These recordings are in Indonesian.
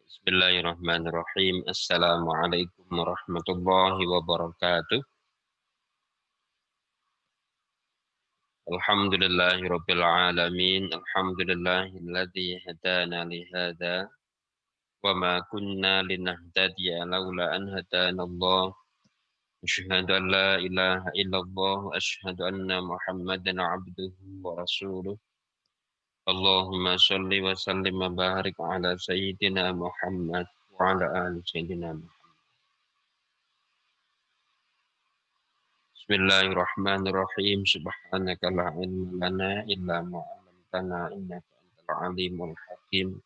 Bismillahirrahmanirrahim. Assalamualaikum warahmatullahi wabarakatuh. Alhamdulillahirabbil alamin. Alhamdulillahilladzi hadana li hadza wa ma kunna linahtadiya laula an hadanallah. Asyhadu an la ilaha illallah wa asyhadu anna Muhammadan abduhu wa rasuluh. Allahumma shalli wa sallim wa barik ala sayyidina Muhammad wa ala ali sayyidina Muhammad. Bismillahirrahmanirrahim. Subhanaka la ilma lana illa ma 'allamtana innaka antal alimul hakim.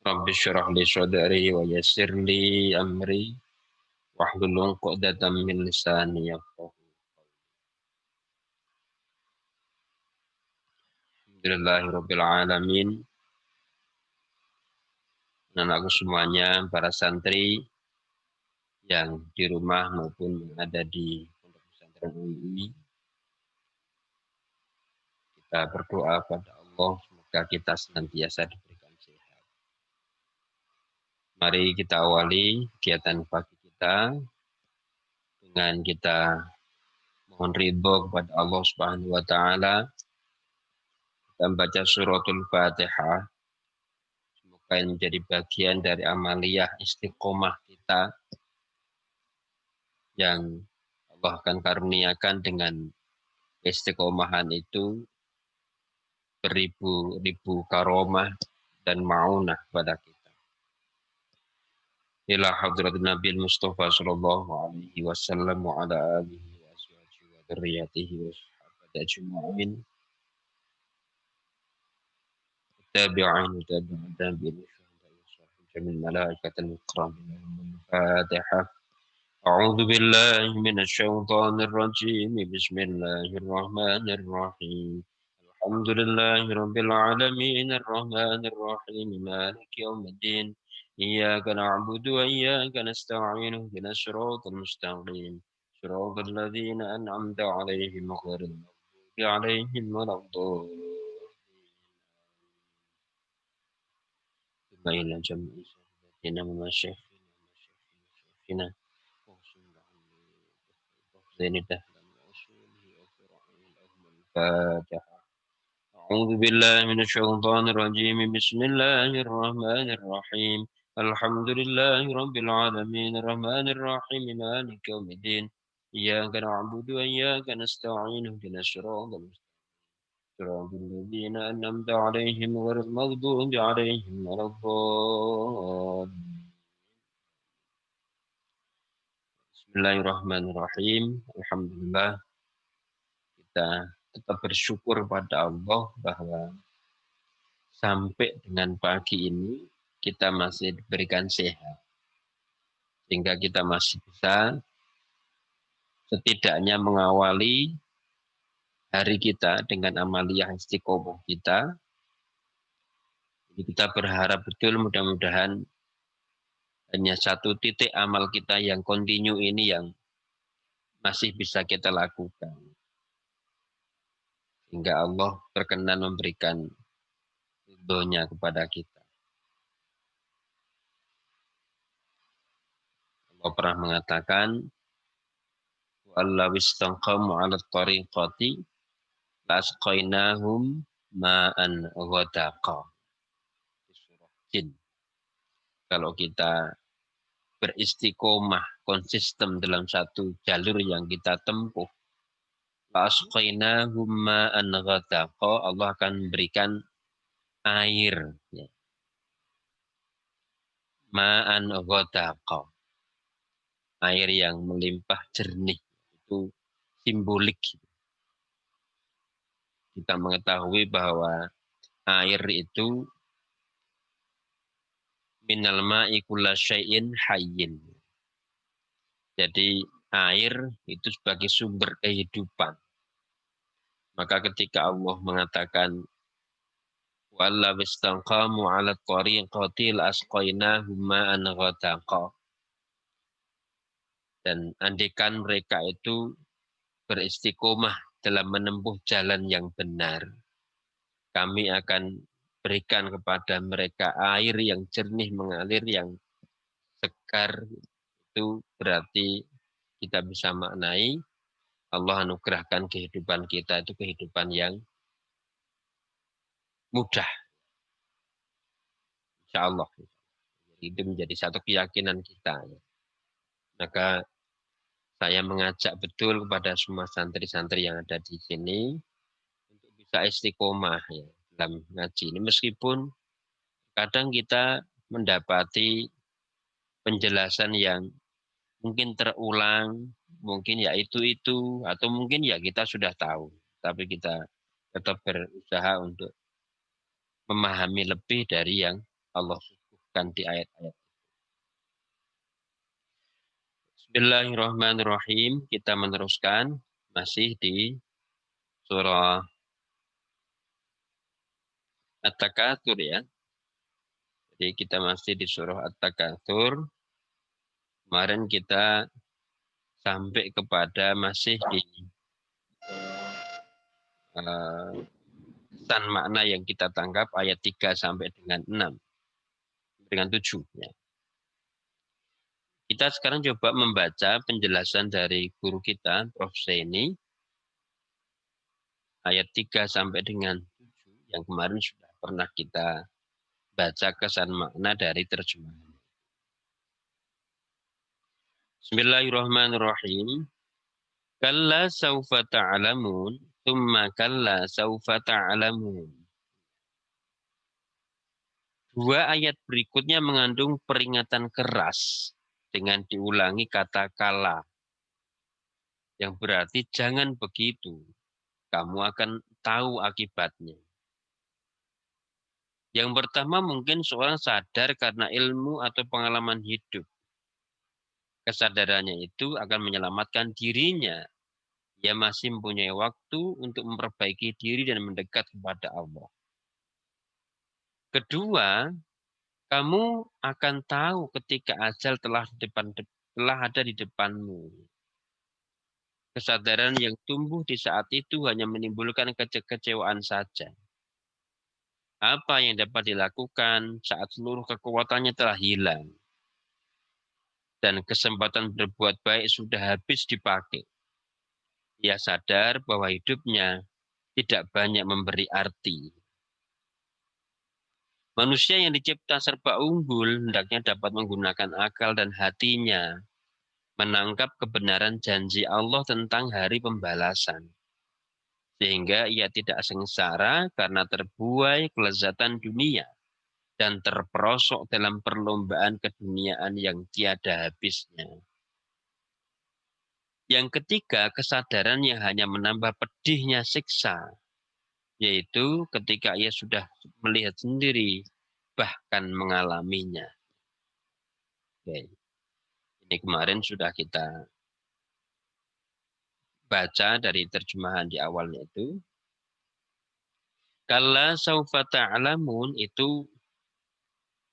Rabbi shrah li sadri wa yassir li amri wahlul 'uqdatam min lisani yafqahu. Alhamdulillahirabbil alamin. Anakku semuanya, para santri yang di rumah maupun yang ada di Pondok Pesantren UI, kita berdoa pada Allah semoga kita senantiasa diberikan sehat. Mari kita awali kegiatan pagi kita dengan kita mohon ridho kepada Allah Subhanahu wa taala. Kita membaca suratul Fatihah. Semoga ini menjadi bagian dari amaliyah istiqomah kita yang Allah akan karuniakan dengan istiqomahan itu beribu-ribu karomah dan maunah pada kita. Ila hadratin Nabi Mustafa sallallahu alaihi wasallam wa ala alihi wa azwajihi wa dzurriyyatihi wa sahabati ajma'in. Tabi'in tabi'in جميع الملائكة المكرمين. الفاتحة. أعوذ بالله من الشيطان الرجيم. بسم الله الرحمن الرحيم. الحمد لله رب العالمين الرحمن الرحيم مالك يوم الدين. إياك نعبد وإياك نستعين اهدنا الصراط المستقيم صراط الذين أنعمت عليهم غير المغضوب عليهم ولا الضالين. إلى جميع سيدنا ومشايخنا الفاتحة. أعوذ بالله من الشيطان الرجيم. بسم الله الرحمن الرحيم. الحمد لله رب العالمين الرحمن الرحيم مالك يوم الدين. إياك نعبد وإياك نستعين اهدنا الصراط المستقيم صراط الذين أنعمت عليهم غير المغضوب عليهم ولا الضالين. Bismillahirrahmanirrahim. Alhamdulillah, kita tetap bersyukur pada Allah bahwa sampai dengan pagi ini kita masih diberikan sehat. Sehingga kita masih bisa setidaknya mengawali hari kita dengan amaliyah istiqomah kita. Jadi kita berharap betul mudah-mudahan hanya satu titik amal kita yang kontinu ini yang masih bisa kita lakukan. Sehingga Allah berkenan memberikan ridhonya kepada kita. Allah pernah mengatakan, وَأَلَّوِ اسْتَقَامُوا عَلَى الطَّرِيقَةِ لَأَسْقَيْنَاهُمْ مَاءً غَدَقًا. Surah Jin. Kalau kita beristiqomah konsisten dalam satu jalur yang kita tempuh, لَأَسْقَيْنَاهُمْ مَاءً غَدَقًا, Allah akan memberikan air, ya. Ma'an ghadaqa, air yang melimpah jernih. Itu simbolik. Kita mengetahui bahwa air itu minal ma'i kulla syai'in hayyin. Jadi air itu sebagai sumber kehidupan. Maka ketika Allah mengatakan walla wistaqamu 'ala tariqati asqainahum ma'an ghadaqa, dan andikan mereka itu beristiqomah dalam menempuh jalan yang benar, kami akan berikan kepada mereka air yang jernih mengalir, yang segar, itu berarti kita bisa maknai Allah anugerahkan kehidupan kita itu kehidupan yang mudah, insya Allah. Itu menjadi satu keyakinan kita. Maka saya mengajak betul kepada semua santri-santri yang ada di sini untuk bisa istiqomah ya, dalam ngaji ini. Meskipun kadang kita mendapati penjelasan yang mungkin terulang, mungkin ya itu, atau mungkin ya kita sudah tahu. Tapi kita tetap berusaha untuk memahami lebih dari yang Allah suguhkan di ayat-ayat. Bismillahirrahmanirrahim. Kita meneruskan masih di surah At-Takatsur ya. Jadi kita masih di surah At-Takatsur. Kemarin kita sampai kepada masih di pesan makna yang kita tangkap ayat 3 sampai dengan 6. Dengan 7 ya. Kita sekarang coba membaca penjelasan dari guru kita, Prof. Zaini, ayat 3 sampai dengan 7 yang kemarin sudah pernah kita baca kesan makna dari terjemahan. Bismillahirrahmanirrahim. Kalla saufa ta'lamun, thumma kalla saufa ta'lamun. Dua ayat berikutnya mengandung peringatan keras dengan diulangi kata kala. Yang berarti jangan begitu. Kamu akan tahu akibatnya. Yang pertama mungkin seorang sadar karena ilmu atau pengalaman hidup. Kesadarannya itu akan menyelamatkan dirinya. Ia masih mempunyai waktu untuk memperbaiki diri dan mendekat kepada Allah. Kedua, kamu akan tahu ketika ajal telah ada di depanmu. Kesadaran yang tumbuh di saat itu hanya menimbulkan kekecewaan saja. Apa yang dapat dilakukan saat seluruh kekuatannya telah hilang dan kesempatan berbuat baik sudah habis dipakai. Ia sadar bahwa hidupnya tidak banyak memberi arti. Manusia yang dicipta serba unggul hendaknya dapat menggunakan akal dan hatinya menangkap kebenaran janji Allah tentang hari pembalasan. Sehingga ia tidak sengsara karena terbuai kelezatan dunia dan terperosok dalam perlombaan keduniaan yang tiada habisnya. Yang ketiga, kesadaran yang hanya menambah pedihnya siksa, yaitu ketika ia sudah melihat sendiri, bahkan mengalaminya. Oke. Ini kemarin sudah kita baca dari terjemahan di awalnya itu. Kalla saufa ta'lamun itu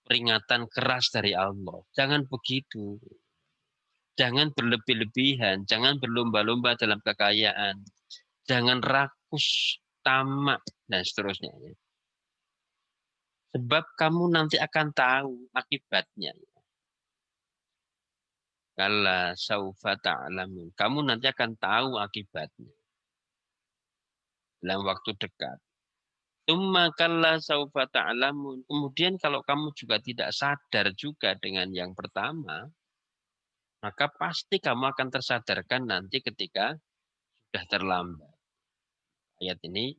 peringatan keras dari Allah. Jangan begitu. Jangan berlebih-lebihan. Jangan berlomba-lomba dalam kekayaan. Jangan rakus, tamak, dan seterusnya. Sebab kamu nanti akan tahu akibatnya. Kalla saufa ta'lamun. Kamu nanti akan tahu akibatnya. Dalam waktu dekat. Tsumma kalla saufa ta'lamun. Kemudian kalau kamu juga tidak sadar juga dengan yang pertama, maka pasti kamu akan tersadarkan nanti ketika sudah terlambat. Ayat ini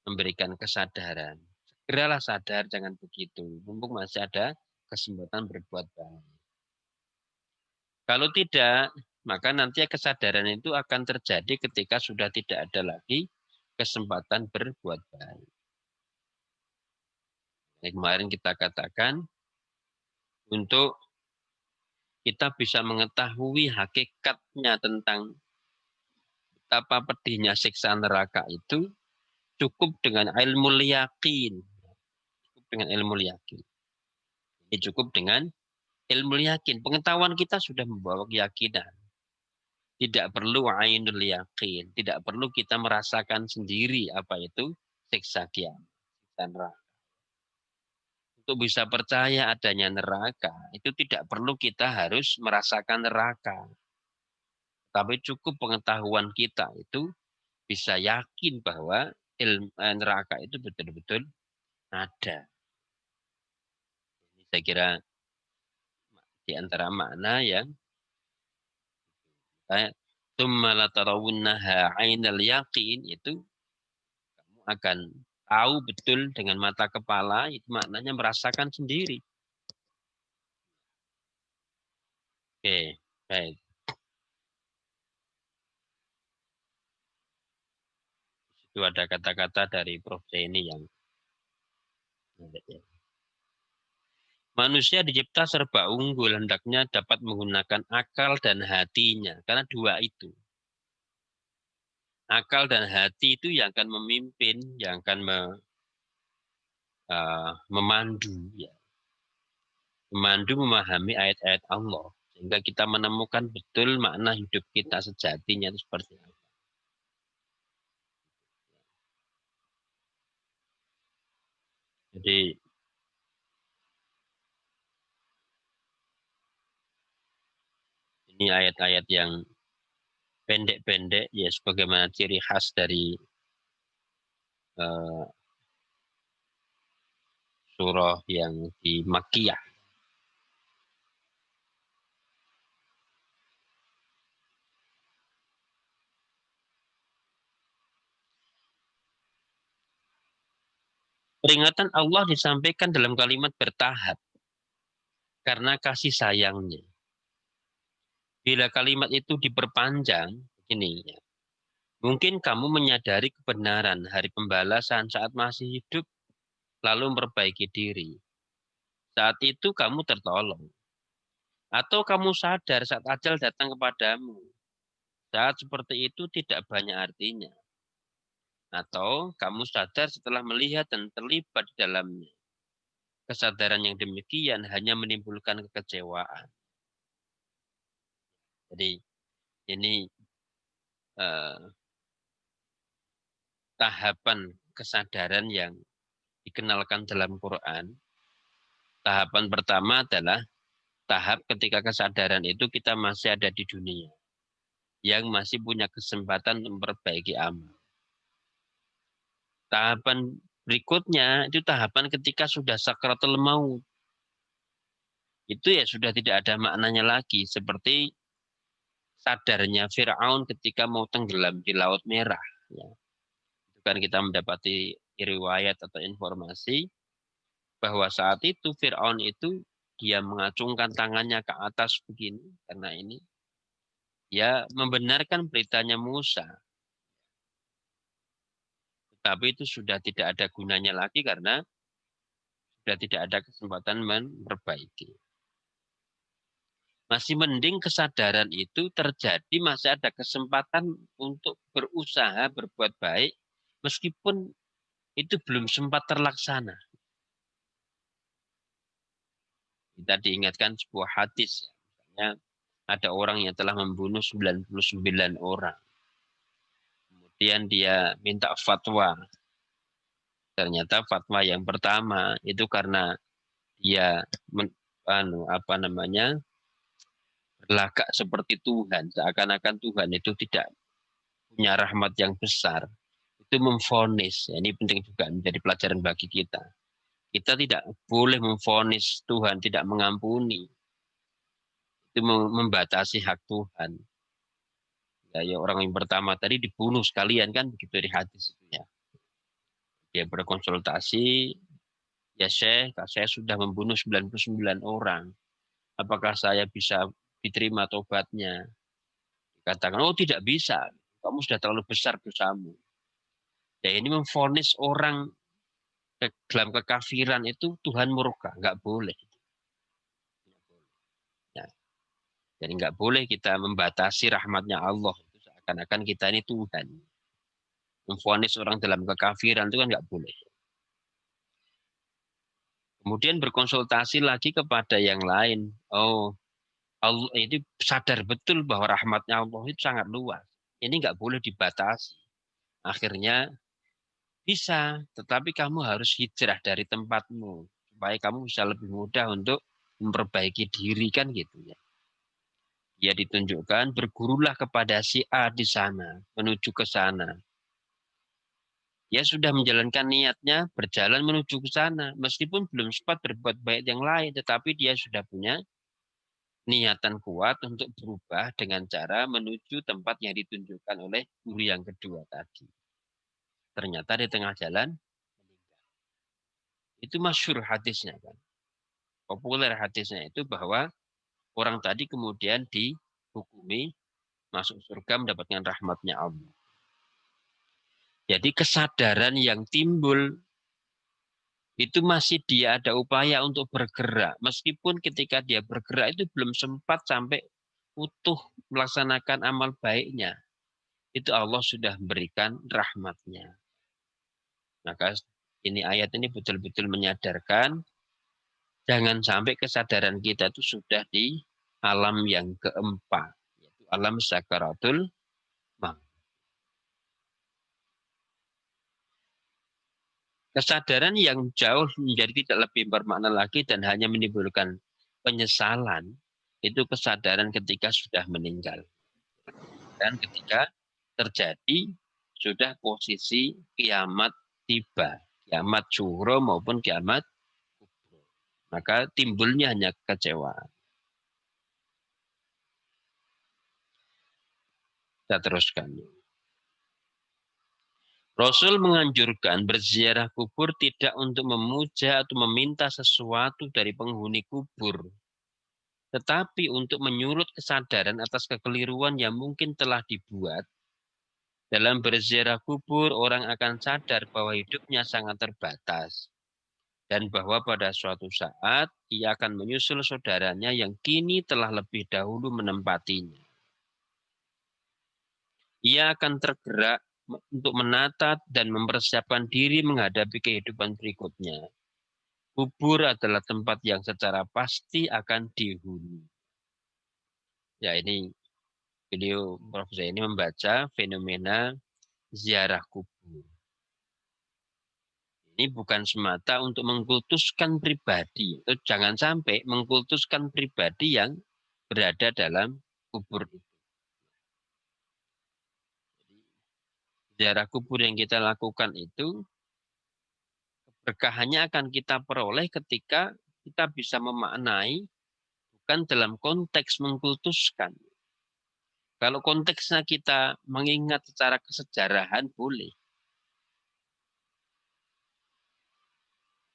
memberikan kesadaran. Segeralah sadar, jangan begitu. Mumpung masih ada kesempatan berbuat baik. Kalau tidak, maka nanti kesadaran itu akan terjadi ketika sudah tidak ada lagi kesempatan berbuat baik. Yang kemarin kita katakan, untuk kita bisa mengetahui hakikatnya tentang betapa pedihnya siksa neraka itu, cukup dengan ilmu yakin. Cukup dengan ilmu yakin. Ini cukup dengan ilmu yakin. Pengetahuan kita sudah membawa keyakinan. Tidak perlu ainul yakin. Tidak perlu kita merasakan sendiri apa itu siksa kiamat. Siksa neraka. untuk bisa percaya adanya neraka, itu tidak perlu kita harus merasakan neraka. Tapi cukup pengetahuan kita itu bisa yakin bahwa neraka itu betul-betul ada. Ini saya kira di antara makna yang tsumma latarawunnaha 'ainal yaqin itu kamu akan tahu betul dengan mata kepala, itu maknanya merasakan sendiri. Oke, baik. Itu ada kata-kata dari Prof. ini yang manusia dicipta serba unggul, hendaknya dapat menggunakan akal dan hatinya. Karena dua itu. Akal dan hati itu yang akan memimpin, yang akan memandu, ya. Memandu memahami ayat-ayat Allah. Sehingga kita menemukan betul makna hidup kita sejatinya itu seperti apa. Jadi ini ayat-ayat yang pendek-pendek, ya sebagaimana ciri khas dari uh, surah yang di Makkiyah. Peringatan Allah disampaikan dalam kalimat bertahap karena kasih sayangnya. Bila kalimat itu diperpanjang, ini ya, mungkin kamu menyadari kebenaran hari pembalasan saat masih hidup, lalu memperbaiki diri. Saat itu kamu tertolong. Atau kamu sadar saat ajal datang kepadamu. Saat seperti itu tidak banyak artinya. Atau kamu sadar setelah melihat dan terlibat di dalamnya. Kesadaran yang demikian hanya menimbulkan kekecewaan. Jadi ini eh, tahapan kesadaran yang dikenalkan dalam Quran. Tahapan pertama adalah tahap ketika kesadaran itu kita masih ada di dunia. Yang masih punya kesempatan memperbaiki amal. Tahapan berikutnya itu tahapan ketika sudah sakratul maut. Itu ya sudah tidak ada maknanya lagi. Seperti sadarnya Fir'aun ketika mau tenggelam di Laut Merah. Ya. Itu kan kita mendapati riwayat atau informasi bahwa saat itu Fir'aun itu dia mengacungkan tangannya ke atas begini. Karena ini dia membenarkan beritanya Musa. Tapi itu sudah tidak ada gunanya lagi karena sudah tidak ada kesempatan memperbaiki. Masih mending kesadaran itu terjadi, masih ada kesempatan untuk berusaha berbuat baik meskipun itu belum sempat terlaksana. Kita diingatkan sebuah hadis, ya. Misalnya ada orang yang telah membunuh 99 orang. Kemudian dia minta fatwa. Ternyata fatwa yang pertama itu karena dia berlagak seperti Tuhan, seakan-akan Tuhan itu tidak punya rahmat yang besar. Itu memvonis. Ya, ini penting juga menjadi pelajaran bagi kita. Kita tidak boleh memvonis Tuhan tidak mengampuni. Itu membatasi hak Tuhan. Ya, orang yang pertama tadi dibunuh sekalian kan begitu di hadis itu ya. Dia berkonsultasi, ya Syekh, saya sudah membunuh 99 orang. Apakah saya bisa diterima tobatnya? Dikatakan, oh tidak bisa. Kamu sudah terlalu besar dosamu. Ya ini memvonis orang dalam kekafiran itu Tuhan murka, nggak boleh. Ya, jadi nggak boleh kita membatasi rahmatnya Allah. Seakan-akan kita ini Tuhan. Memvonis orang dalam kekafiran itu kan nggak boleh. Kemudian berkonsultasi lagi kepada yang lain. Oh, Allah itu sadar betul bahwa rahmatnya Allah itu sangat luas. Ini nggak boleh dibatasi. Akhirnya bisa, tetapi kamu harus hijrah dari tempatmu supaya kamu bisa lebih mudah untuk memperbaiki diri kan gitu ya. Dia ditunjukkan bergurulah kepada si A di sana, menuju ke sana. Dia sudah menjalankan niatnya, berjalan menuju ke sana. Meskipun belum sempat berbuat baik yang lain, tetapi dia sudah punya niatan kuat untuk berubah dengan cara menuju tempat yang ditunjukkan oleh guru yang kedua tadi. Ternyata di tengah jalan meninggal. Itu masyhur hadisnya kan. Populer hadisnya itu bahwa orang tadi kemudian dihukumi masuk surga mendapatkan rahmatnya Allah. Jadi kesadaran yang timbul itu masih dia ada upaya untuk bergerak. Meskipun ketika dia bergerak itu belum sempat sampai utuh melaksanakan amal baiknya. Itu Allah sudah memberikan rahmatnya. Maka ini ayat ini betul-betul menyadarkan jangan sampai kesadaran kita itu sudah di alam yang keempat, yaitu alam sakaratul maut. Kesadaran yang jauh menjadi tidak lebih bermakna lagi dan hanya menimbulkan penyesalan, itu kesadaran ketika sudah meninggal. Dan ketika terjadi, sudah posisi kiamat tiba. Kiamat syuhro maupun kiamat kubro. Maka timbulnya hanya kekecewaan. Kita teruskan. Rasul menganjurkan berziarah kubur tidak untuk memuja atau meminta sesuatu dari penghuni kubur, tetapi untuk menyurut kesadaran atas kekeliruan yang mungkin telah dibuat. Dalam berziarah kubur, orang akan sadar bahwa hidupnya sangat terbatas dan bahwa pada suatu saat ia akan menyusul saudaranya yang kini telah lebih dahulu menempatinya. Ia akan tergerak untuk menata dan mempersiapkan diri menghadapi kehidupan berikutnya. Kubur adalah tempat yang secara pasti akan dihuni. Ya ini video Prof. ini membaca fenomena ziarah kubur. Ini bukan semata untuk mengkultuskan pribadi. Jangan sampai mengkultuskan pribadi yang berada dalam kubur itu. Ziarah kubur yang kita lakukan itu berkahannya akan kita peroleh ketika kita bisa memaknai bukan dalam konteks mengkultuskan. Kalau konteksnya kita mengingat secara kesejarahan boleh.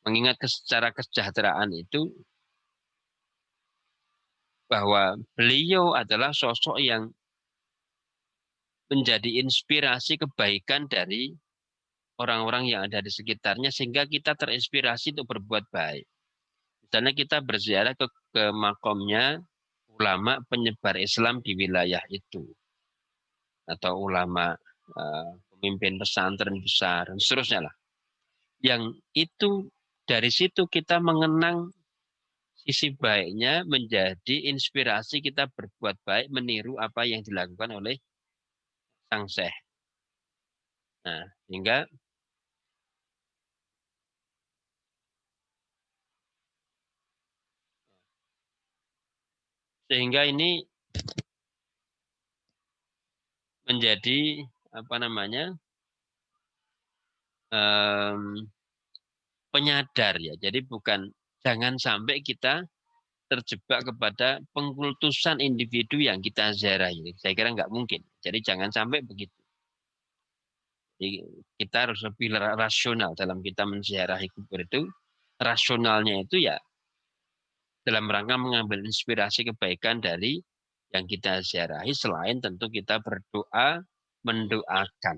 Mengingat secara kesejahteraan itu bahwa beliau adalah sosok yang menjadi inspirasi kebaikan dari orang-orang yang ada di sekitarnya sehingga kita terinspirasi untuk berbuat baik. Misalnya kita berziarah ke makomnya ulama penyebar Islam di wilayah itu atau ulama pemimpin pesantren besar dan seterusnya lah. Yang itu dari situ kita mengenang sisi baiknya menjadi inspirasi kita berbuat baik meniru apa yang dilakukan oleh sang syekh. Nah, sehingga ini menjadi apa namanya penyadar ya. Jadi bukan jangan sampai kita terjebak kepada pengkultusan individu yang kita ziarahi. Saya kira nggak mungkin. Jadi jangan sampai begitu. Jadi kita harus lebih rasional dalam kita menziarahi kubur itu. Rasionalnya itu ya dalam rangka mengambil inspirasi kebaikan dari yang kita ziarahi selain tentu kita berdoa mendoakan.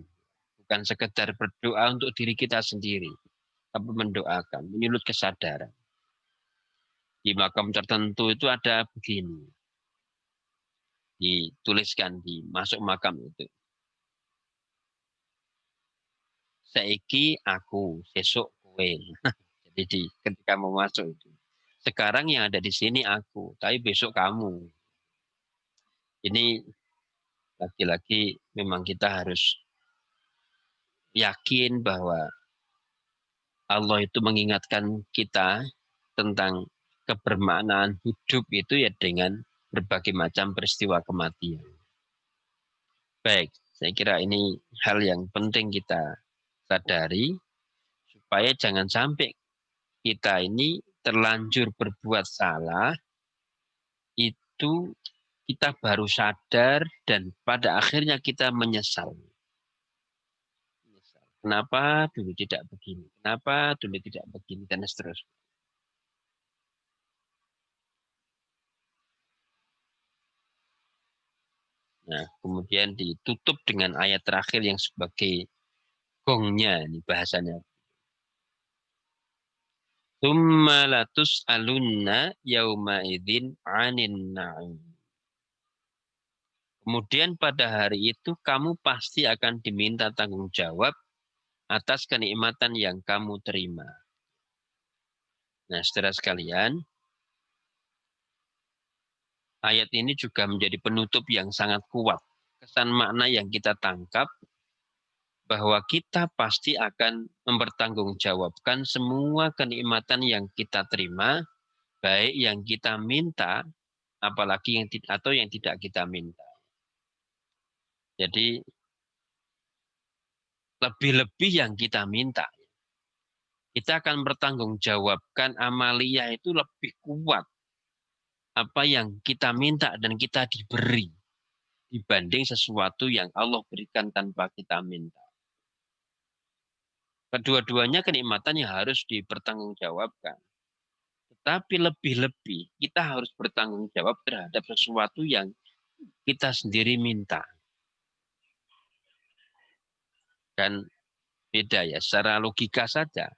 Bukan sekedar berdoa untuk diri kita sendiri, tapi mendoakan, menyulut kesadaran. Di makam tertentu itu ada begini, dituliskan di masuk makam itu. Saiki aku, sesuk kowe. Jadi ketika mau masuk itu. Sekarang yang ada di sini aku, tapi besok kamu. Ini lagi-lagi memang kita harus yakin bahwa Allah itu mengingatkan kita tentang kebermaknaan hidup itu ya dengan berbagai macam peristiwa kematian. Baik, saya kira ini hal yang penting kita sadari supaya jangan sampai kita ini terlanjur berbuat salah, itu kita baru sadar dan pada akhirnya kita menyesal. Kenapa dulu tidak begini? Kenapa dulu tidak begini? Dan seterusnya. Nah, kemudian ditutup dengan ayat terakhir yang sebagai gongnya, ini bahasanya. Tsumma latus'alunna yauma idzin 'anin na'im. Kemudian pada hari itu kamu pasti akan diminta tanggung jawab atas kenikmatan yang kamu terima. Nah, saudara sekalian, ayat ini juga menjadi penutup yang sangat kuat. Kesan makna yang kita tangkap bahwa kita pasti akan mempertanggungjawabkan semua kenikmatan yang kita terima, baik yang kita minta, apalagi yang tidak kita minta. Jadi lebih-lebih yang kita minta. Kita akan bertanggungjawabkan amalia itu lebih kuat apa yang kita minta dan kita diberi dibanding sesuatu yang Allah berikan tanpa kita minta. Kedua-duanya kenikmatan yang harus dipertanggungjawabkan. Tetapi lebih-lebih kita harus bertanggung jawab terhadap sesuatu yang kita sendiri minta. Dan beda ya, secara logika saja.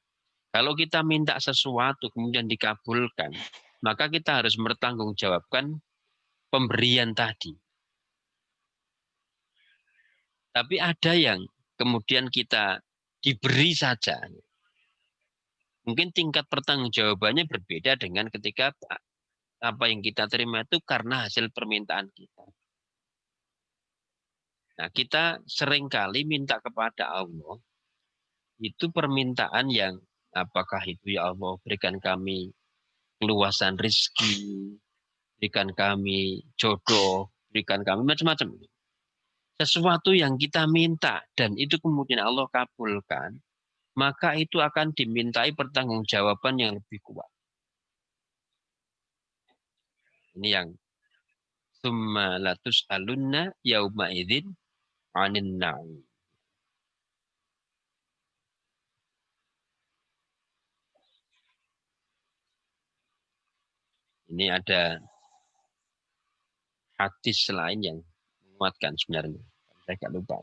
Kalau kita minta sesuatu kemudian dikabulkan, maka kita harus bertanggungjawabkan pemberian tadi. Tapi ada yang kemudian kita diberi saja. Mungkin tingkat pertanggungjawabannya berbeda dengan ketika apa yang kita terima itu karena hasil permintaan kita. Nah, kita seringkali minta kepada Allah, itu permintaan yang apakah itu ya Allah berikan kami keluasan rizki, berikan kami jodoh, berikan kami macam-macam. Sesuatu yang kita minta dan itu kemudian Allah kabulkan, maka itu akan dimintai pertanggungjawaban yang lebih kuat. Ini yang summa latus alunna yauma idzin 'anin na'im. Ini ada hadis lain yang menguatkan sebenarnya. Saya tidak lupa.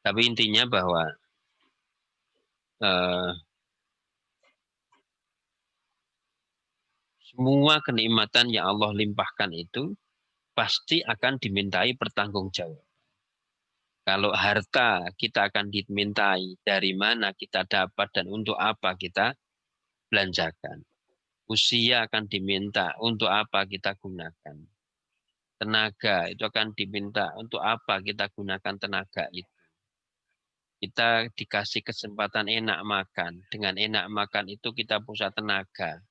Tapi intinya bahwa eh, semua kenikmatan yang Allah limpahkan itu pasti akan dimintai pertanggungjawab. Kalau harta kita akan dimintai dari mana kita dapat dan untuk apa kita belanjakan. Usia akan diminta untuk apa kita gunakan. Tenaga itu akan diminta untuk apa kita gunakan tenaga itu. Kita dikasih kesempatan enak makan. Dengan enak makan itu kita pusat tenaga.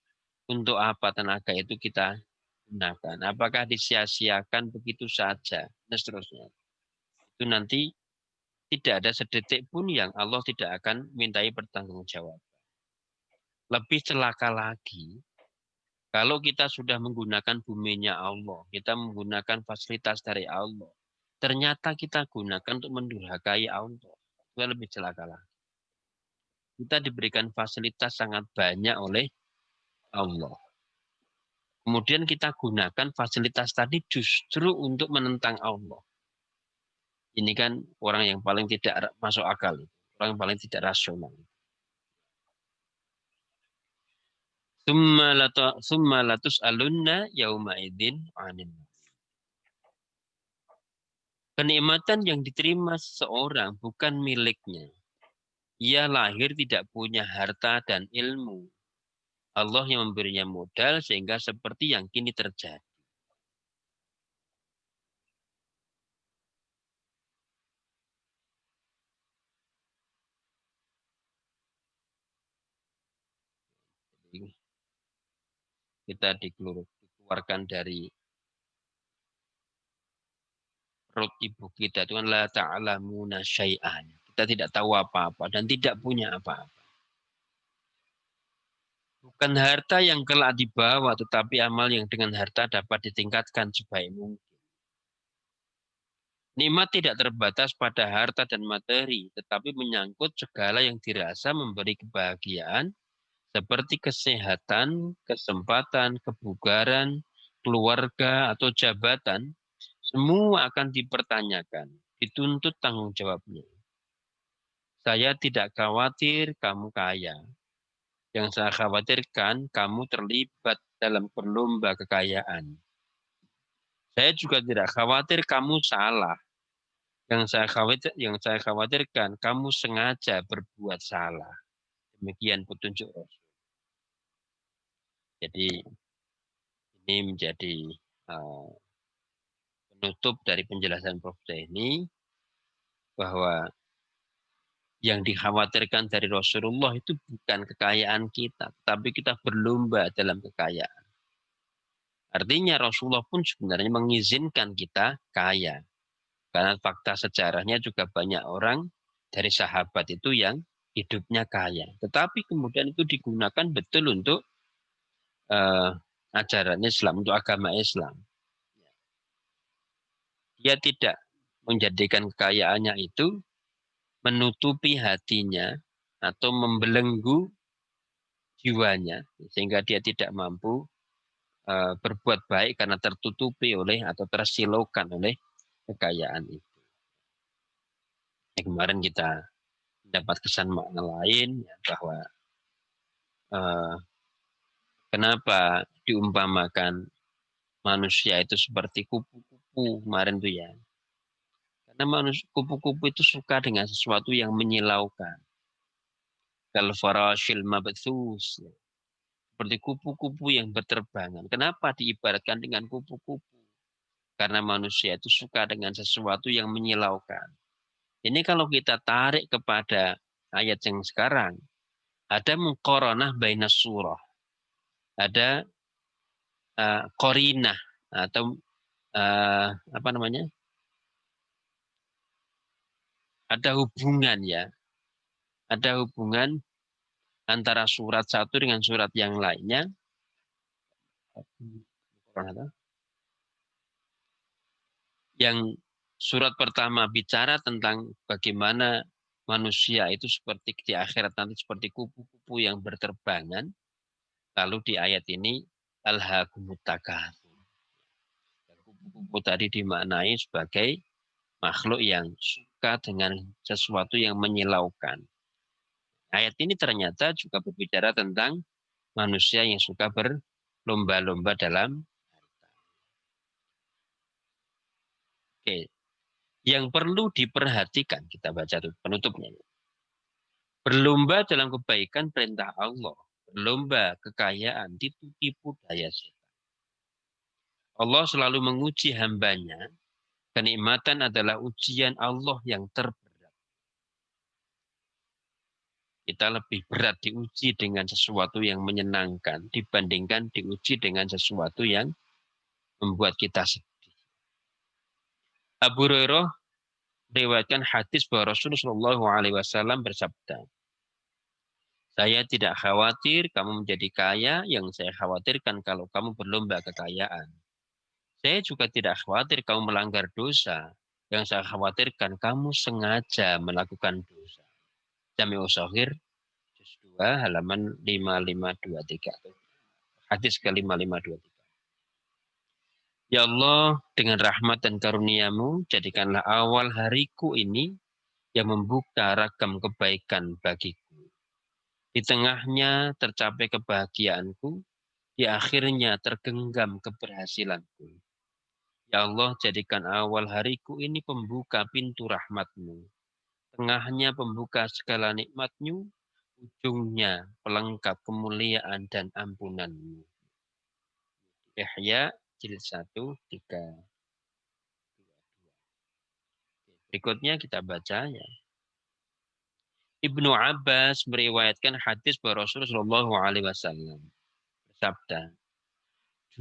Untuk apa tenaga itu kita gunakan? Apakah disia-siakan begitu saja? Dan seterusnya. Itu nanti tidak ada sedetik pun yang Allah tidak akan mintai pertanggungjawab. Lebih celaka lagi, kalau kita sudah menggunakan buminya Allah, kita menggunakan fasilitas dari Allah, ternyata kita gunakan untuk mendurhakai Allah. Itu lebih celaka lagi. Kita diberikan fasilitas sangat banyak oleh Allah. Kemudian kita gunakan fasilitas tadi justru untuk menentang Allah. Ini kan orang yang paling tidak masuk akal. Orang yang paling tidak rasional. Summa latus'alunna yauma idzin 'anin. Kenikmatan yang diterima seseorang bukan miliknya. Ia lahir tidak punya harta dan ilmu. Allah yang memberinya modal sehingga seperti yang kini terjadi. Kita dikeluarkan dari perut ibu kita itu kan la ta'lamuna syai'an. Kita tidak tahu apa-apa dan tidak punya apa-apa. Bukan harta yang kelak dibawa, tetapi amal yang dengan harta dapat ditingkatkan sebaik mungkin. Nikmat tidak terbatas pada harta dan materi, tetapi menyangkut segala yang dirasa memberi kebahagiaan, seperti kesehatan, kesempatan, kebugaran, keluarga, atau jabatan, semua akan dipertanyakan, dituntut tanggung jawabnya. Saya tidak khawatir kamu kaya. Yang saya khawatirkan kamu terlibat dalam berlomba kekayaan. Saya juga tidak khawatir kamu salah. Yang saya khawatirkan kamu sengaja berbuat salah. Demikian petunjuk Rasul. Jadi ini menjadi uh, penutup dari penjelasan Prof. ini bahwa yang dikhawatirkan dari Rasulullah itu bukan kekayaan kita, tapi kita berlomba dalam kekayaan. Artinya Rasulullah pun sebenarnya mengizinkan kita kaya. Karena fakta sejarahnya juga banyak orang dari sahabat itu yang hidupnya kaya. Tetapi kemudian itu digunakan betul untuk uh, ajaran Islam, untuk agama Islam. Dia tidak menjadikan kekayaannya itu menutupi hatinya atau membelenggu jiwanya sehingga dia tidak mampu berbuat baik karena tertutupi oleh atau tersilaukan oleh kekayaan itu. Kemarin kita dapat kesan makna lain ya, bahwa uh, kenapa diumpamakan manusia itu seperti kupu-kupu kemarin tuh ya. Karena manusia kupu-kupu itu suka dengan sesuatu yang menyilaukan. Kalfarashil mabthus. Ya. Seperti kupu-kupu yang berterbangan. Kenapa diibaratkan dengan kupu-kupu? Karena manusia itu suka dengan sesuatu yang menyilaukan. Ini kalau kita tarik kepada ayat yang sekarang, ada muqaranah baina surah. Ada qarinah atau apa namanya? Ada hubungan ya. Ada hubungan antara surat satu dengan surat yang lainnya. Yang surat pertama bicara tentang bagaimana manusia itu seperti di akhirat nanti seperti kupu-kupu yang berterbangan. Lalu di ayat ini alhaakumut takatsur. Kupu-kupu tadi dimaknai sebagai makhluk yang suka dengan sesuatu yang menyilaukan. Ayat ini ternyata juga berbicara tentang manusia yang suka berlomba-lomba dalam. Oke. Yang perlu diperhatikan, kita baca tuh penutupnya. Berlomba dalam kebaikan perintah Allah. Berlomba kekayaan tipu daya setan. Allah selalu menguji hambanya. Kenikmatan adalah ujian Allah yang terberat. Kita lebih berat diuji dengan sesuatu yang menyenangkan dibandingkan diuji dengan sesuatu yang membuat kita sedih. Abu Hurairah meriwayatkan hadis bahwa Rasulullah SAW bersabda, saya tidak khawatir kamu menjadi kaya, yang saya khawatirkan kalau kamu berlomba kekayaan. Saya juga tidak khawatir kamu melanggar dosa, yang saya khawatirkan kamu sengaja melakukan dosa. Jami'us Shaghir, juz 2, halaman 5523. Hadis ke-5523. Ya Allah, dengan rahmat dan karuniamu, jadikanlah awal hariku ini yang membuka ragam kebaikan bagiku. Di tengahnya tercapai kebahagiaanku, di akhirnya tergenggam keberhasilanku. Ya Allah, jadikan awal hariku ini pembuka pintu rahmatmu. Tengahnya pembuka segala nikmatmu, ujungnya pelengkap kemuliaan dan ampunanmu. Yahya, jilid 1, 3. Berikutnya kita baca ya. Ibnu Abbas meriwayatkan hadis bahwa Rasulullah Shallallahu Alaihi Wasallam bersabda,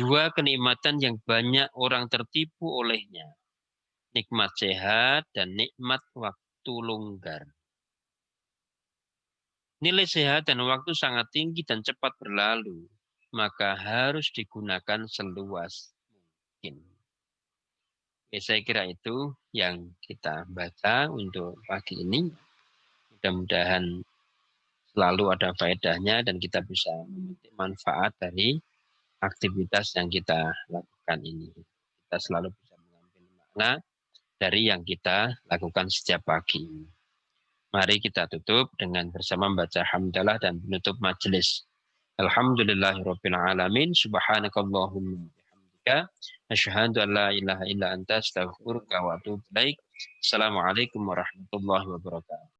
dua kenikmatan yang banyak orang tertipu olehnya, nikmat sehat dan nikmat waktu longgar. Nilai sehat dan waktu sangat tinggi dan cepat berlalu, maka harus digunakan seluas mungkin. Oke, saya kira itu yang kita baca untuk pagi ini. Mudah-mudahan selalu ada faedahnya dan kita bisa memetik manfaat dari aktivitas yang kita lakukan ini. Kita selalu bisa mengambil makna dari yang kita lakukan setiap pagi. Mari kita tutup dengan bersama membaca hamdalah dan menutup majelis. Alhamdulillahirabbil alamin. Subhanakallahumma bihamdika asyhadu an la ilaha illa anta astaghfiruka wa atubu ilaik. Assalamualaikum warahmatullahi wabarakatuh.